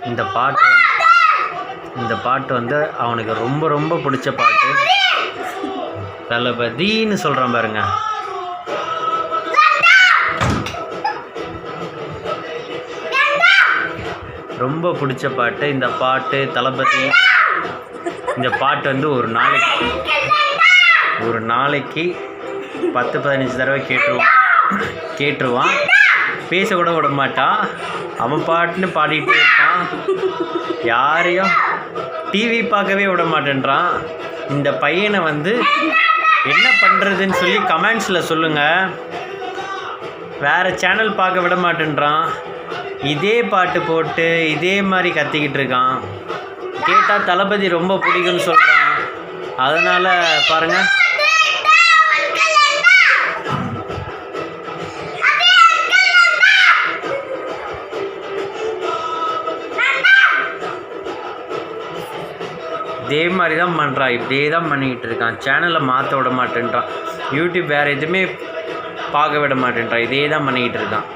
இந்த பாட்டு வந்து அவனுக்கு ரொம்ப ரொம்ப பிடிச்ச பாட்டு. தளபதின்னு சொல்கிறான் பாருங்க. ரொம்ப பிடிச்ச பாட்டு இந்த பாட்டு தளபதி. இந்த பாட்டு வந்து ஒரு நாளைக்கு 10-15 தடவை கேட்டுருவான். பேசக்கூட விட மாட்டான். அவன் பாட்டுன்னு பாடிட்டு இருப்பான். யாரையும் டிவி பார்க்கவே விட மாட்டேன்றான். இந்த பையனை வந்து என்ன பண்ணுறதுன்னு சொல்லி கமெண்ட்ஸில் சொல்லுங்கள். வேறு சேனல் பார்க்க விட மாட்டேன்றான். இதே பாட்டு போட்டு இதே மாதிரி கத்திக்கிட்டு இருக்கான். கேட்டால் தளபதி ரொம்ப பிடிக்கும்னு சொல்கிறான். அதனால் பாருங்கள், இதே மாதிரி தான் பண்ணுறான். இப்படியே தான் பண்ணிக்கிட்டு இருக்கான். சேனலை மாற்ற விட மாட்டேன்றான். யூடியூப் வேறு எதுவுமே பார்க்க விட மாட்டேன்றான். இதே தான் பண்ணிக்கிட்டு இருக்கான்.